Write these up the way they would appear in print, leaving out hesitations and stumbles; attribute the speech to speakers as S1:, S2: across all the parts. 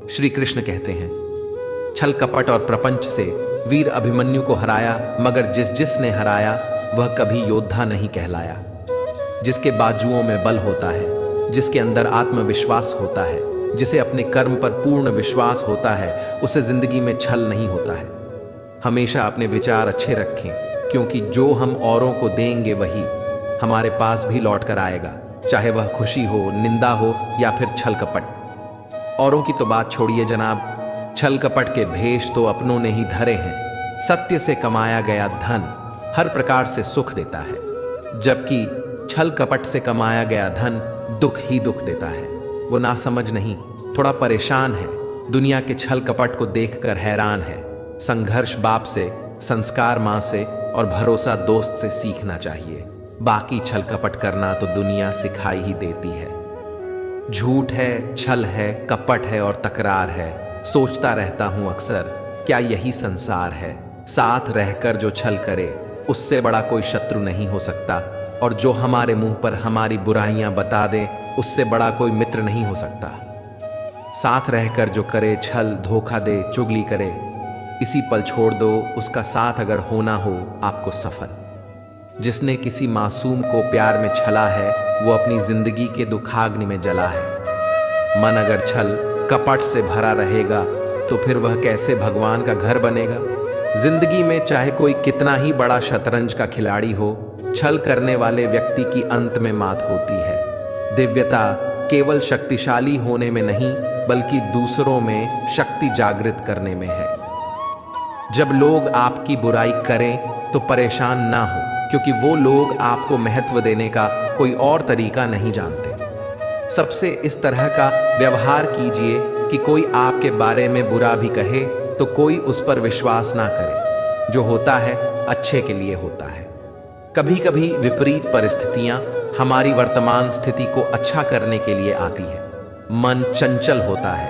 S1: श्री कृष्ण कहते हैं, छल कपट और प्रपंच से वीर अभिमन्यु को हराया, मगर जिसने हराया वह कभी योद्धा नहीं कहलाया। जिसके बाजुओं में बल होता है, जिसके अंदर आत्मविश्वास होता है, जिसे अपने कर्म पर पूर्ण विश्वास होता है, उसे जिंदगी में छल नहीं होता है। हमेशा अपने विचार अच्छे रखें, क्योंकि जो हम औरों को देंगे वही हमारे पास भी लौट कर आएगा, चाहे वह खुशी हो, निंदा हो या फिर छल कपट। औरों की तो बात छोड़िए जनाब, छल कपट के भेष तो अपनों ने ही धरे हैं। सत्य से कमाया गया धन हर प्रकार से सुख देता है, जबकि छल कपट से कमाया गया धन दुख ही दुख देता है। वो नासमझ नहीं, थोड़ा परेशान है, दुनिया के छल कपट को देखकर हैरान है। संघर्ष बाप से, संस्कार माँ से और भरोसा दोस्त से सीखना चाहिए। बाकी छल कपट करना तो दुनिया सिखाई ही देती है। झूठ है, छल है, कपट है और तकरार है। सोचता रहता हूँ अक्सर, क्या यही संसार है? साथ रहकर जो छल करे उससे बड़ा कोई शत्रु नहीं हो सकता, और जो हमारे मुंह पर हमारी बुराइयां बता दे उससे बड़ा कोई मित्र नहीं हो सकता। साथ रहकर जो करे छल, धोखा दे, चुगली करे, इसी पल छोड़ दो उसका साथ अगर होना हो आपको सफल। जिसने किसी मासूम को प्यार में छला है वो अपनी जिंदगी के दुखाग्नि में जला है। मन अगर छल कपट से भरा रहेगा तो फिर वह कैसे भगवान का घर बनेगा? जिंदगी में चाहे कोई कितना ही बड़ा शतरंज का खिलाड़ी हो, छल करने वाले व्यक्ति की अंत में मात होती है। दिव्यता केवल शक्तिशाली होने में नहीं, बल्कि दूसरों में शक्ति जागृत करने में है। जब लोग आपकी बुराई करें तो परेशान ना हो, क्योंकि वो लोग आपको महत्व देने का कोई और तरीका नहीं जानते। सबसे इस तरह का व्यवहार कीजिए कि कोई आपके बारे में बुरा भी कहे तो कोई उस पर विश्वास ना करे। जो होता है अच्छे के लिए होता है। कभी कभी विपरीत परिस्थितियां हमारी वर्तमान स्थिति को अच्छा करने के लिए आती है। मन चंचल होता है,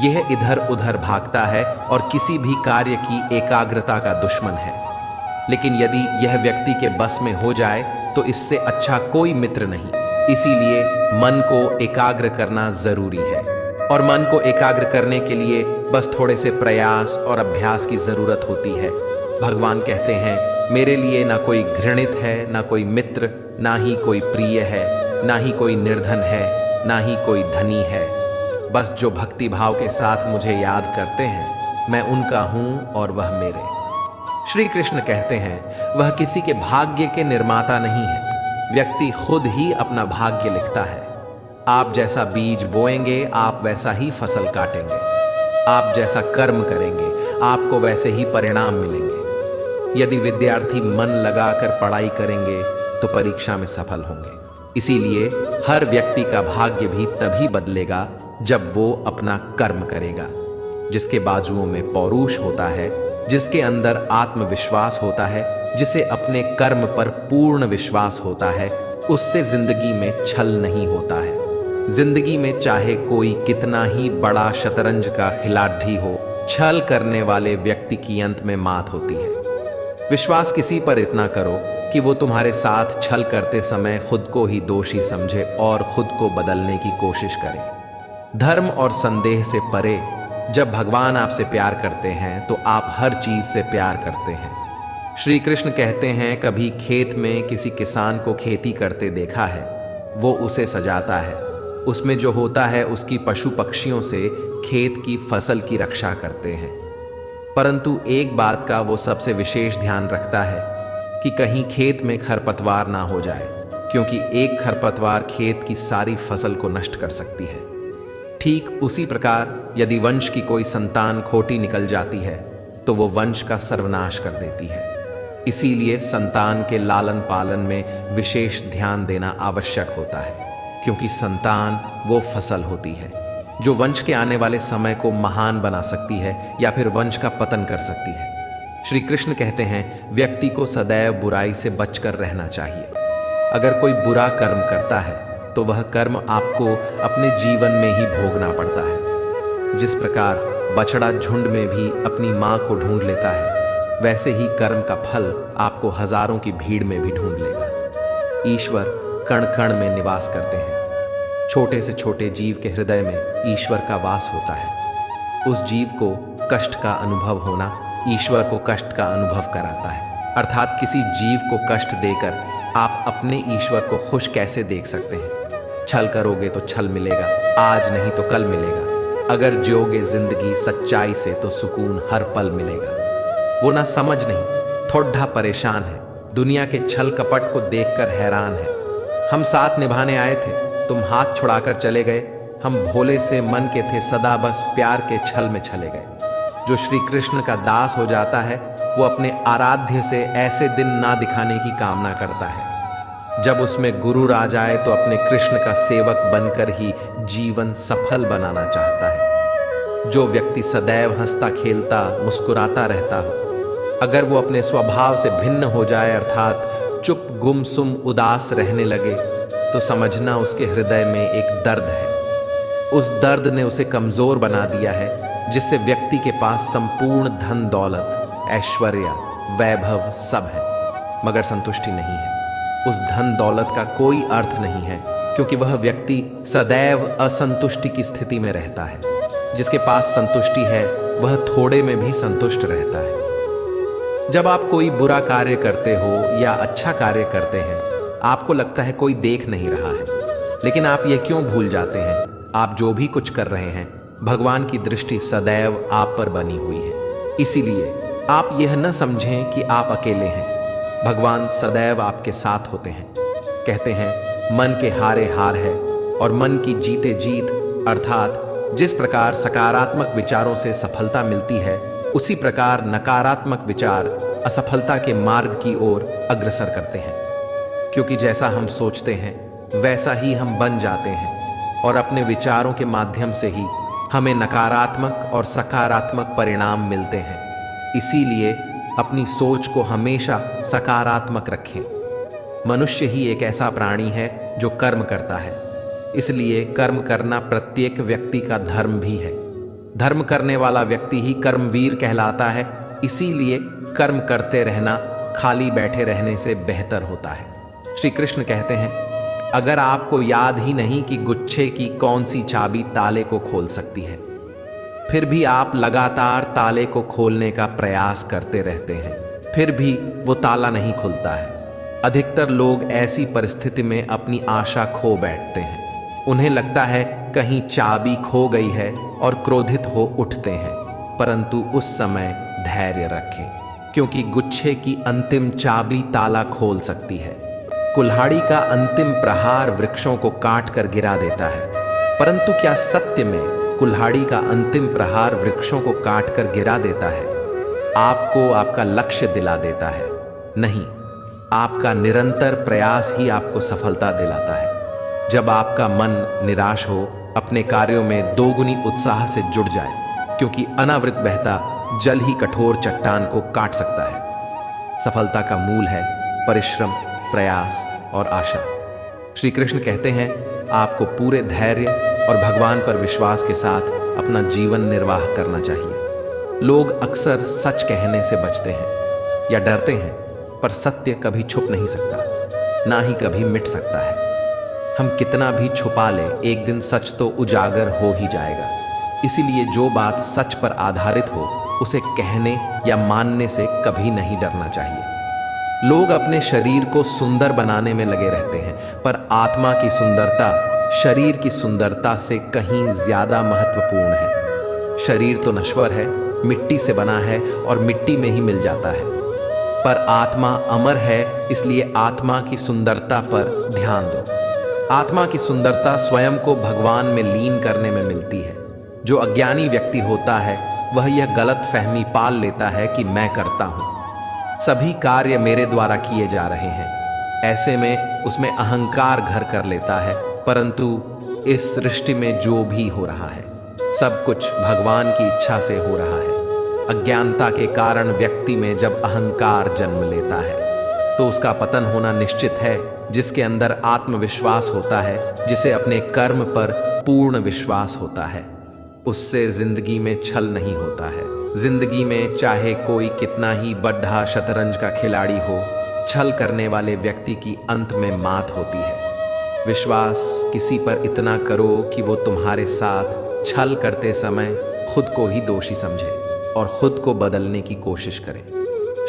S1: यह इधर उधर भागता है और किसी भी कार्य की एकाग्रता का दुश्मन है। लेकिन यदि यह व्यक्ति के बस में हो जाए तो इससे अच्छा कोई मित्र नहीं। इसीलिए मन को एकाग्र करना जरूरी है, और मन को एकाग्र करने के लिए बस थोड़े से प्रयास और अभ्यास की जरूरत होती है। भगवान कहते हैं, मेरे लिए ना कोई घृणित है, ना कोई मित्र, ना ही कोई प्रिय है, ना ही कोई निर्धन है, ना ही कोई धनी है। बस जो भक्ति भाव के साथ मुझे याद करते हैं, मैं उनका हूँ और वह मेरे। श्री कृष्ण कहते हैं, वह किसी के भाग्य के निर्माता नहीं है, व्यक्ति खुद ही अपना भाग्य लिखता है। आप जैसा बीज बोएंगे आप वैसा ही फसल काटेंगे। आप जैसा कर्म करेंगे आपको वैसे ही परिणाम मिलेंगे। यदि विद्यार्थी मन लगाकर पढ़ाई करेंगे तो परीक्षा में सफल होंगे। इसीलिए हर व्यक्ति का भाग्य भी तभी बदलेगा जब वो अपना कर्म करेगा। जिसके बाजुओं में पौरुष होता है, जिसके अंदर आत्मविश्वास होता है, जिसे अपने कर्म पर पूर्ण विश्वास होता है, उससे जिंदगी में छल नहीं होता है। जिंदगी में चाहे कोई कितना ही बड़ा शतरंज का खिलाड़ी हो, छल करने वाले व्यक्ति की अंत में मात होती है। विश्वास किसी पर इतना करो कि वो तुम्हारे साथ छल करते समय खुद को ही दोषी समझे और खुद को बदलने की कोशिश करे। धर्म और संदेह से परे जब भगवान आपसे प्यार करते हैं तो आप हर चीज से प्यार करते हैं। श्री कृष्ण कहते हैं, कभी खेत में किसी किसान को खेती करते देखा है, वो उसे सजाता है। उसमें जो होता है उसकी पशु पक्षियों से खेत की फसल की रक्षा करते हैं। परंतु एक बात का वो सबसे विशेष ध्यान रखता है कि कहीं खेत में खरपतवार ना हो जाए, क्योंकि एक खरपतवार खेत की सारी फसल को नष्ट कर सकती है। ठीक उसी प्रकार यदि वंश की कोई संतान खोटी निकल जाती है तो वो वंश का सर्वनाश कर देती है। इसीलिए संतान के लालन पालन में विशेष ध्यान देना आवश्यक होता है, क्योंकि संतान वो फसल होती है जो वंश के आने वाले समय को महान बना सकती है या फिर वंश का पतन कर सकती है। श्री कृष्ण कहते हैं, व्यक्ति को सदैव बुराई से बचकर रहना चाहिए। अगर कोई बुरा कर्म करता है तो वह कर्म आपको अपने जीवन में ही भोगना पड़ता है। जिस प्रकार बछड़ा झुंड में भी अपनी माँ को ढूंढ लेता है, वैसे ही कर्म का फल आपको हजारों की भीड़ में भी ढूंढ लेगा। ईश्वर कण कण में निवास करते हैं। छोटे से छोटे जीव के हृदय में ईश्वर का वास होता है। उस जीव को कष्ट का अनुभव होना ईश्वर को कष्ट का अनुभव कराता है। अर्थात किसी जीव को कष्ट देकर आप अपने ईश्वर को खुश कैसे देख सकते हैं। छल करोगे तो छल मिलेगा, आज नहीं तो कल मिलेगा। अगर जियोगे जिंदगी सच्चाई से तो सुकून हर पल मिलेगा। वो ना समझ नहीं, थोड़ा परेशान है, दुनिया के छल कपट को देखकर हैरान है। हम साथ निभाने आए थे, तुम हाथ छुड़ाकर चले गए। हम भोले से मन के थे, सदा बस प्यार के छल में चले गए। जो श्री कृष्ण का दास हो जाता है वो अपने आराध्य से ऐसे दिन ना दिखाने की कामना करता है। जब उसमें गुरु आ जाए तो अपने कृष्ण का सेवक बनकर ही जीवन सफल बनाना चाहता है। जो व्यक्ति सदैव हंसता खेलता मुस्कुराता रहता हो, अगर वो अपने स्वभाव से भिन्न हो जाए अर्थात चुप गुमसुम उदास रहने लगे तो समझना उसके हृदय में एक दर्द है। उस दर्द ने उसे कमज़ोर बना दिया है, जिससे व्यक्ति के पास संपूर्ण धन दौलत ऐश्वर्य वैभव सब है मगर संतुष्टि नहीं है। उस धन दौलत का कोई अर्थ नहीं है क्योंकि वह व्यक्ति सदैव असंतुष्टि की स्थिति में रहता है। जिसके पास संतुष्टि है वह थोड़े में भी संतुष्ट रहता है। जब आप कोई बुरा कार्य करते हो या अच्छा कार्य करते हैं, आपको लगता है कोई देख नहीं रहा है, लेकिन आप ये क्यों भूल जाते हैं, आप जो भी कुछ कर रहे हैं भगवान की दृष्टि सदैव आप पर बनी हुई है। इसीलिए आप यह न समझें कि आप अकेले हैं, भगवान सदैव आपके साथ होते हैं। कहते हैं मन के हारे हार है और मन की जीते जीत, अर्थात जिस प्रकार सकारात्मक विचारों से सफलता मिलती है उसी प्रकार नकारात्मक विचार असफलता के मार्ग की ओर अग्रसर करते हैं। क्योंकि जैसा हम सोचते हैं वैसा ही हम बन जाते हैं और अपने विचारों के माध्यम से ही हमें नकारात्मक और सकारात्मक परिणाम मिलते हैं। इसीलिए अपनी सोच को हमेशा सकारात्मक रखें। मनुष्य ही एक ऐसा प्राणी है जो कर्म करता है, इसलिए कर्म करना प्रत्येक व्यक्ति का धर्म भी है। धर्म करने वाला व्यक्ति ही कर्मवीर कहलाता है। इसीलिए कर्म करते रहना खाली बैठे रहने से बेहतर होता है। श्री कृष्ण कहते हैं अगर आपको याद ही नहीं कि गुच्छे की कौन सी चाबी ताले को खोल सकती है, फिर भी आप लगातार ताले को खोलने का प्रयास करते रहते हैं, फिर भी वो ताला नहीं खुलता है। अधिकतर लोग ऐसी परिस्थिति में अपनी आशा खो बैठते हैं। उन्हें लगता है कहीं चाबी खो गई है और क्रोधित हो उठते हैं, परंतु उस समय धैर्य रखें क्योंकि गुच्छे की अंतिम चाबी ताला खोल सकती है। कुल्हाड़ी का अंतिम प्रहार वृक्षों को काट कर गिरा देता है, परंतु क्या सत्य में कुल्हाड़ी का अंतिम प्रहार वृक्षों को काट कर गिरा देता है? आपको आपका लक्ष्य दिला देता है? नहीं, आपका निरंतर प्रयास ही आपको सफलता दिलाता है। जब आपका मन निराश हो, अपने कार्यों में दोगुनी उत्साह से जुड़ जाए, क्योंकि अनावृत बहता जल ही कठोर चट्टान को काट सकता है। सफलता का मूल है परिश्रम, प्रयास और आशा। श्री कृष्ण कहते हैं आपको पूरे धैर्य और भगवान पर विश्वास के साथ अपना जीवन निर्वाह करना चाहिए। लोग अक्सर सच कहने से बचते हैं या डरते हैं, पर सत्य कभी छुप नहीं सकता, ना ही कभी मिट सकता है। हम कितना भी छुपा लें, एक दिन सच तो उजागर हो ही जाएगा। इसीलिए जो बात सच पर आधारित हो उसे कहने या मानने से कभी नहीं डरना चाहिए। लोग अपने शरीर को सुंदर बनाने में लगे रहते हैं, पर आत्मा की सुंदरता शरीर की सुंदरता से कहीं ज्यादा महत्वपूर्ण है। शरीर तो नश्वर है, मिट्टी से बना है और मिट्टी में ही मिल जाता है, पर आत्मा अमर है। इसलिए आत्मा की सुंदरता पर ध्यान दो। आत्मा की सुंदरता स्वयं को भगवान में लीन करने में मिलती है। जो अज्ञानी व्यक्ति होता है वह यह गलत फहमी पाल लेता है कि मैं करता हूँ, सभी कार्य मेरे द्वारा किए जा रहे हैं। ऐसे में उसमें अहंकार घर कर लेता है, परंतु इस सृष्टि में जो भी हो रहा है सब कुछ भगवान की इच्छा से हो रहा है। अज्ञानता के कारण व्यक्ति में जब अहंकार जन्म लेता है तो उसका पतन होना निश्चित है। जिसके अंदर आत्मविश्वास होता है, जिसे अपने कर्म पर पूर्ण विश्वास होता है, उससे जिंदगी में छल नहीं होता है। जिंदगी में चाहे कोई कितना ही बड़ा शतरंज का खिलाड़ी हो, छल करने वाले व्यक्ति की अंत में मात होती है। विश्वास किसी पर इतना करो कि वो तुम्हारे साथ छल करते समय खुद को ही दोषी समझे और खुद को बदलने की कोशिश करे।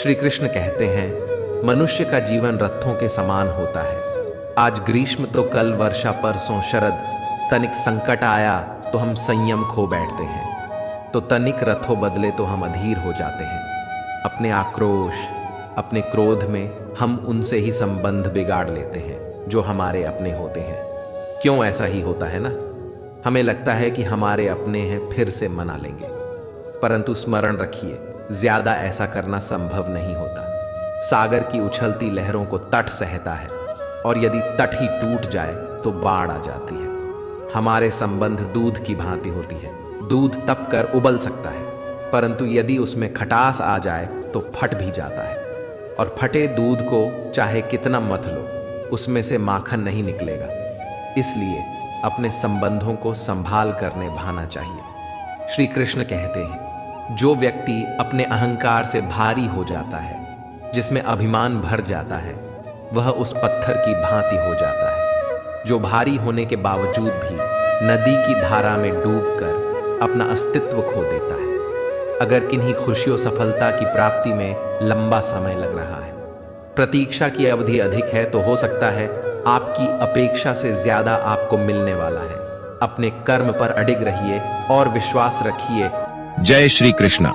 S1: श्री कृष्ण कहते हैं, मनुष्य का जीवन रथों के समान होता है। आज ग्रीष्म तो कल वर्षा, परसों शरद। तनिक संकट आया तो हम संयम खो बैठते हैं, तो तनिक रथों बदले तो हम अधीर हो जाते हैं। अपने आक्रोश, अपने क्रोध में हम उनसे ही संबंध बिगाड़ लेते हैं जो हमारे अपने होते हैं। क्यों ऐसा ही होता है ना? हमें लगता है कि हमारे अपने हैं, फिर से मना लेंगे, परंतु स्मरण रखिए, ज्यादा ऐसा करना संभव नहीं होता। सागर की उछलती लहरों को तट सहता है, और यदि तट ही टूट जाए तो बाढ़ आ जाती है। हमारे संबंध दूध की भांति होती है। दूध तप कर उबल सकता है, परंतु यदि उसमें खटास आ जाए तो फट भी जाता है। और फटे दूध को चाहे कितना मथ लो, उसमें से माखन नहीं निकलेगा। इसलिए अपने संबंधों को संभाल कर निभाना चाहिए। श्री कृष्ण कहते हैं, जो व्यक्ति अपने अहंकार से भारी हो जाता है, जिसमें अभिमान भर जाता है, वह उस पत्थर की भांति हो जाता है जो भारी होने के बावजूद भी नदी की धारा में डूबकर अपना अस्तित्व खो देता है। अगर किन्हीं खुशियों सफलता की प्राप्ति में लंबा समय लग रहा है, प्रतीक्षा की अवधि अधिक है, तो हो सकता है आपकी अपेक्षा से ज्यादा आपको मिलने वाला है। अपने कर्म पर अडिग रहिए और विश्वास रखिए।
S2: जय श्री कृष्णा।